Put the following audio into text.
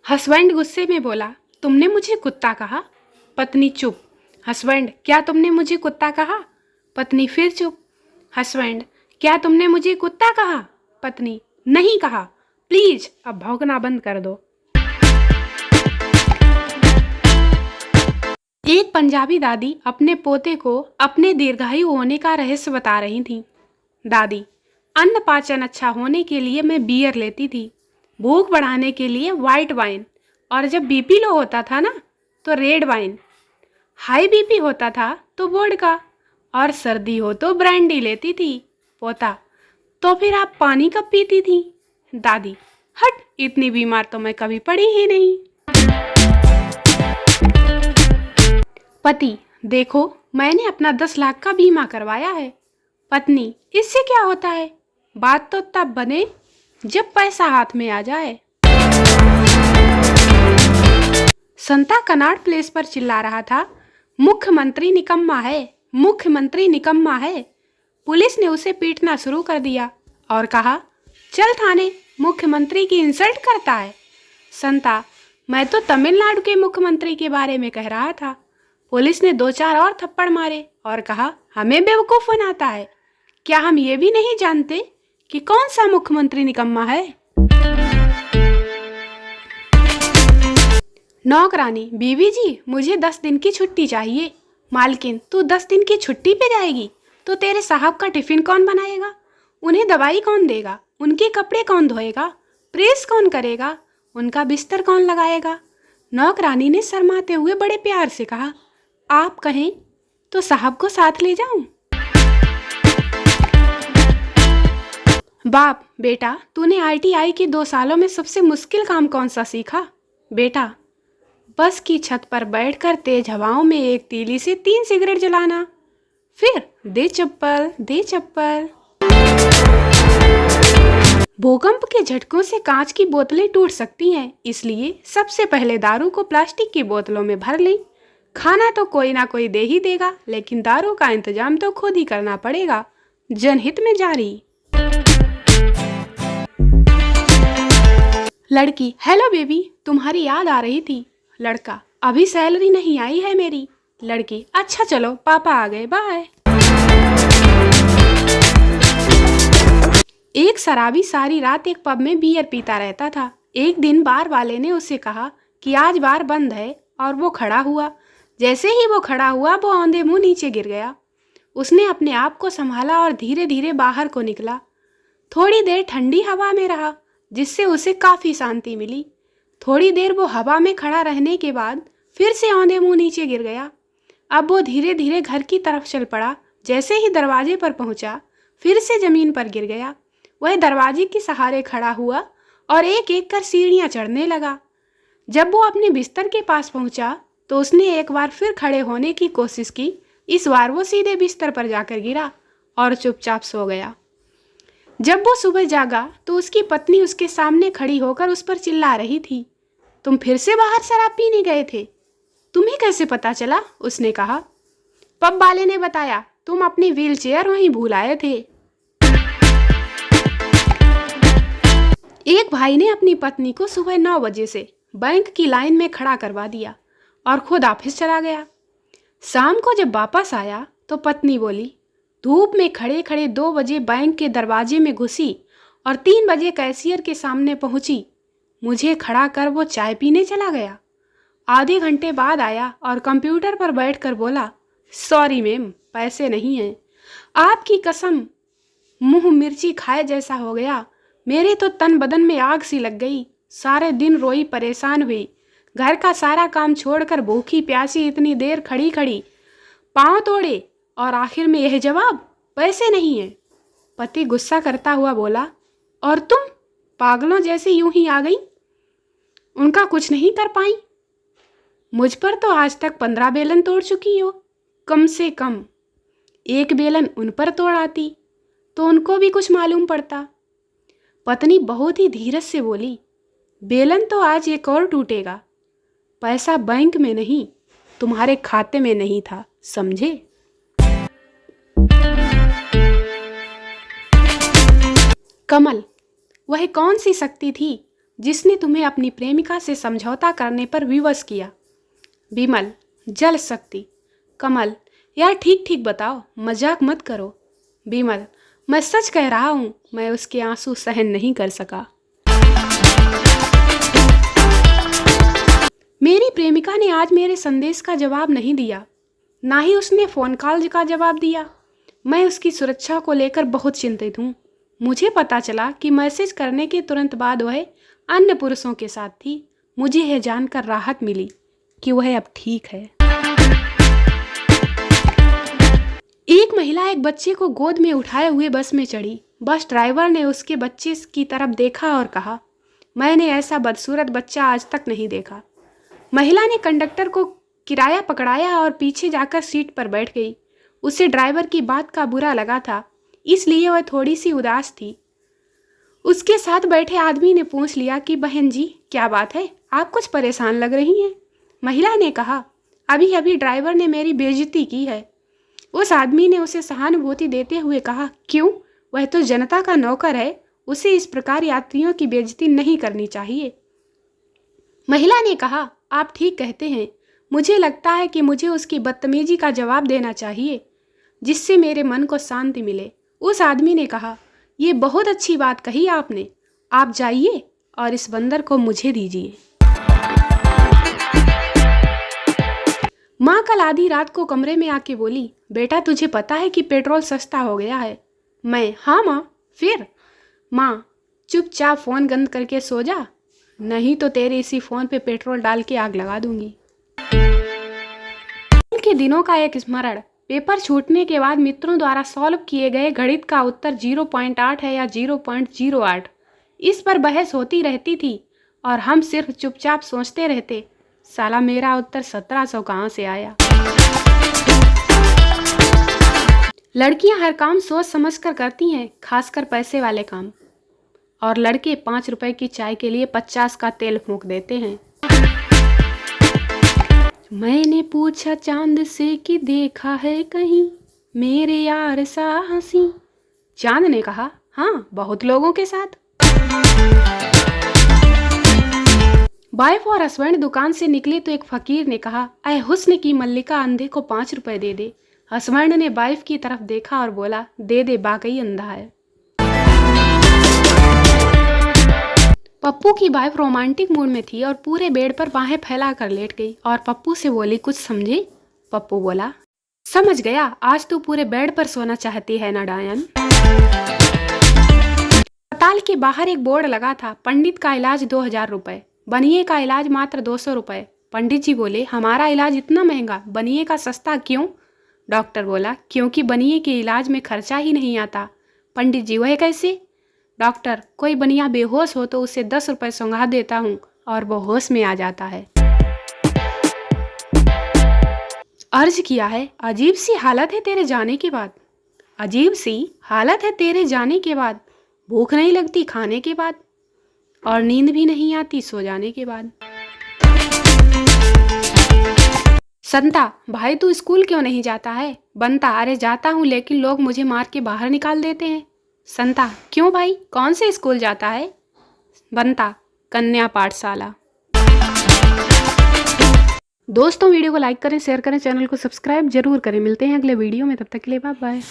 Husband गुस्से में बोला, तुमने मुझे कुत्ता कहा? पत्नी चुप। हस्बैंड, क्या तुमने मुझे कुत्ता कहा? पत्नी फिर चुप। हस्बैंड, क्या तुमने मुझे कुत्ता कहा? पत्नी, नहीं कहा। प्लीज अब भौंकना बंद कर दो। एक पंजाबी दादी अपने पोते को अपने दीर्घायु होने का रहस्य बता रही थी। दादी, अन्न पाचन अच्छा होने के लिए मैं बियर लेती थी, भूख बढ़ाने के लिए वाइट वाइन, और जब बीपी लो होता था ना तो रेड वाइन, हाई बीपी होता था तो वोडका, और सर्दी हो तो ब्रांडी लेती थी। पोता, तो फिर आप पानी कब पीती थी? दादी, हट, इतनी बीमार तो मैं कभी पड़ी ही नहीं। पति, देखो मैंने अपना 10 लाख का बीमा करवाया है। पत्नी, इससे क्या होता है? बात तो तब बने जब पैसा हाथ में आ जाए। संता कनाड प्लेस पर चिल्ला रहा था, मुख्यमंत्री निकम्मा है, मुख्यमंत्री निकम्मा है। पुलिस ने उसे पीटना शुरू कर दिया और कहा, चल थाने, मुख्यमंत्री की इंसल्ट करता है। संता, मैं तो तमिलनाडु के मुख्यमंत्री के बारे में कह रहा था। पुलिस ने 2-4 और थप्पड़ मारे और कहा, हमें बेवकूफ बनाता है। क्या हम ये भी नहीं जानते कि कौन सा मुख्यमंत्री निकम्मा है? नौकरानी, बीवी जी मुझे 10 दिन की छुट्टी चाहिए। मालकिन, तू 10 दिन की छुट्टी पे जाएगी तो तेरे साहब का टिफिन कौन बनाएगा? उन्हें दवाई कौन देगा? उनके कपड़े कौन धोएगा? प्रेस कौन करेगा? उनका बिस्तर कौन लगाएगा? नौकरानी ने शर्माते हुए बड़े प्यार से कहा, आप कहें तो साहब को साथ ले जाऊं? बाप, बेटा तूने ITI के 2 सालों में सबसे मुश्किल काम कौन सा सीखा? बेटा, बस की छत पर बैठकर तेज हवाओं में एक तीली से 3 सिगरेट जलाना। फिर दे चप्पल, दे चप्पल। भूकंप के झटकों से कांच की बोतलें टूट सकती हैं, इसलिए सबसे पहले दारू को प्लास्टिक की बोतलों में भर लें। खाना तो कोई ना कोई दे ही देगा, लेकिन दारू का इंतजाम तो खुद ही करना पड़ेगा। जनहित में जारी। लड़की, हेलो बेबी, तुम्हारी याद आ रही थी। लड़का, अभी सैलरी नहीं आई है मेरी। लड़की, अच्छा चलो पापा आ गए, बाय। एक शराबी सारी रात एक पब में बियर पीता रहता था। एक दिन बार वाले ने उसे कहा कि आज बार बंद है, और वो खड़ा हुआ। जैसे ही वो खड़ा हुआ वो औंधे मुंह नीचे गिर गया। उसने अपने आप को संभाला और धीरे धीरे बाहर को निकला। थोड़ी देर ठंडी हवा में रहा, जिससे उसे काफी शांति मिली। थोड़ी देर वो हवा में खड़ा रहने के बाद फिर से औंधे मुंह नीचे गिर गया। अब वो धीरे धीरे घर की तरफ चल पड़ा। जैसे ही दरवाजे पर पहुंचा, फिर से जमीन पर गिर गया। वह दरवाजे के सहारे खड़ा हुआ और एक एक कर सीढ़ियां चढ़ने लगा। जब वो अपने बिस्तर के पास पहुंचा तो उसने एक बार फिर खड़े होने की कोशिश की। इस बार वो सीधे बिस्तर पर जाकर गिरा और चुपचाप सो गया। जब वो सुबह जागा तो उसकी पत्नी उसके सामने खड़ी होकर उस पर चिल्ला रही थी, तुम फिर से बाहर शराब पीने गए थे? तुम्हें कैसे पता चला? उसने कहा, पब वाले ने बताया, तुम अपनी व्हीलचेयर वहीं भूल आए थे। एक भाई ने अपनी पत्नी को सुबह 9 बजे से बैंक की लाइन में खड़ा करवा दिया और खुद ऑफिस चला गया। शाम को जब वापस आया तो पत्नी बोली, धूप में खड़े खड़े 2 बजे बैंक के दरवाजे में घुसी और 3 बजे कैशियर के सामने पहुंची। मुझे खड़ा कर वो चाय पीने चला गया। आधे घंटे बाद आया और कंप्यूटर पर बैठकर बोला, सॉरी मैम, पैसे नहीं हैं। आपकी कसम, मुंह मिर्ची खाए जैसा हो गया। मेरे तो तन बदन में आग सी लग गई। सारे दिन रोई परेशान हुई। घर का सारा काम छोड़कर भूखी प्यासी इतनी देर खड़ी खड़ी पांव तोड़े, और आखिर में यह जवाब, पैसे नहीं है। पति गुस्सा करता हुआ बोला, और तुम पागलों जैसे यूं ही आ गई? उनका कुछ नहीं कर पाई? मुझ पर तो आज तक 15 बेलन तोड़ चुकी हो। कम से कम 1 बेलन उन पर तोड़ आती तो उनको भी कुछ मालूम पड़ता। पत्नी बहुत ही धीरज से बोली, बेलन तो आज एक और टूटेगा। पैसा बैंक में नहीं, तुम्हारे खाते में नहीं था, समझे? कमल, वह कौन सी शक्ति थी जिसने तुम्हें अपनी प्रेमिका से समझौता करने पर विवश किया? विमल, जल शक्ति। कमल, यार ठीक ठीक बताओ, मजाक मत करो। विमल, मैं सच कह रहा हूँ, मैं उसके आंसू सहन नहीं कर सका। मेरी प्रेमिका ने आज मेरे संदेश का जवाब नहीं दिया, ना ही उसने फ़ोन कॉल का जवाब दिया। मैं उसकी सुरक्षा को लेकर बहुत चिंतित हूँ। मुझे पता चला कि मैसेज करने के तुरंत बाद वह अन्य पुरुषों के साथ थी। मुझे यह जानकर राहत मिली कि वह अब ठीक है। एक महिला एक बच्चे को गोद में उठाए हुए बस में चढ़ी। बस ड्राइवर ने उसके बच्चे की तरफ देखा और कहा, मैंने ऐसा बदसूरत बच्चा आज तक नहीं देखा। महिला ने कंडक्टर को किराया पकड़ाया और पीछे जाकर सीट पर बैठ गई। उसे ड्राइवर की बात का बुरा लगा था, इसलिए वह थोड़ी सी उदास थी। उसके साथ बैठे आदमी ने पूछ लिया कि बहन जी, क्या बात है, आप कुछ परेशान लग रही हैं। महिला ने कहा, अभी अभी ड्राइवर ने मेरी बेइज्जती की है। उस आदमी ने उसे सहानुभूति देते हुए कहा, क्यों, वह तो जनता का नौकर है, उसे इस प्रकार यात्रियों की बेइज्जती नहीं करनी चाहिए। महिला ने कहा, आप ठीक कहते हैं, मुझे लगता है कि मुझे उसकी बदतमीजी का जवाब देना चाहिए, जिससे मेरे मन को शांति मिले। उस आदमी ने कहा, ये बहुत अच्छी बात कही आपने, आप जाइए और इस बंदर को मुझे दीजिए। माँ कल आधी रात को कमरे में आके बोली, बेटा तुझे पता है कि पेट्रोल सस्ता हो गया है। मैं, हाँ माँ, फिर? माँ, चुपचाप फ़ोन बंद करके सो जा, नहीं तो तेरे इसी फ़ोन पे पेट्रोल डाल के आग लगा दूंगी। के दिनों का एक स्मरण। पेपर छूटने के बाद मित्रों द्वारा सॉल्व किए गए गणित का उत्तर 0.8 है या 0.08, इस पर बहस होती रहती थी और हम सिर्फ चुपचाप सोचते रहते, साला मेरा उत्तर 1700 कहाँ से आया। लड़कियां हर काम सोच समझ कर करती हैं, खासकर पैसे वाले काम, और लड़के 5 रुपए की चाय के लिए 50 का तेल फूंक देते हैं। मैंने पूछा चांद से कि देखा है कहीं मेरे यार सा हंसी। चांद ने कहा, हाँ, बहुत लोगों के साथ। वाइफ और हस्बैंड दुकान से निकले तो एक फकीर ने कहा, अय हुस्न की मल्लिका, अंधे को 5 रुपए दे दे। हस्बैंड ने वाइफ की तरफ देखा और बोला, दे दे, वाकई अंधा है। पप्पू की वाइफ रोमांटिक मूड में थी और पूरे बेड पर बाहें फैला कर लेट गई और पप्पू से बोली, कुछ समझे? पप्पू बोला, समझ गया, आज तू पूरे बेड पर सोना चाहती है ना डायन। अस्पताल के बाहर एक बोर्ड लगा था, पंडित का इलाज 2000 रुपए, बनिए का इलाज मात्र 200 रुपए। पंडित जी बोले, हमारा इलाज इतना महंगा, बनिए का सस्ता क्यों? डॉक्टर बोला, क्योंकि बनिए के इलाज में खर्चा ही नहीं आता। पंडित जी, वह कैसे? डॉक्टर, कोई बनिया बेहोश हो तो उसे 10 रुपए सुंघा देता हूँ और वो होश में आ जाता है। अर्ज किया है, अजीब सी हालत है तेरे जाने के बाद, अजीब सी हालत है तेरे जाने के बाद, भूख नहीं लगती खाने के बाद और नींद भी नहीं आती सो जाने के बाद। संता, भाई तू स्कूल क्यों नहीं जाता है? बनता, अरे जाता हूँ लेकिन लोग मुझे मार के बाहर निकाल देते हैं। संता, क्यों भाई, कौन से स्कूल जाता है? बनता, कन्या पाठशाला। दोस्तों वीडियो को लाइक करें, शेयर करें, चैनल को सब्सक्राइब जरूर करें। मिलते हैं अगले वीडियो में, तब तक के लिए बाय बाय।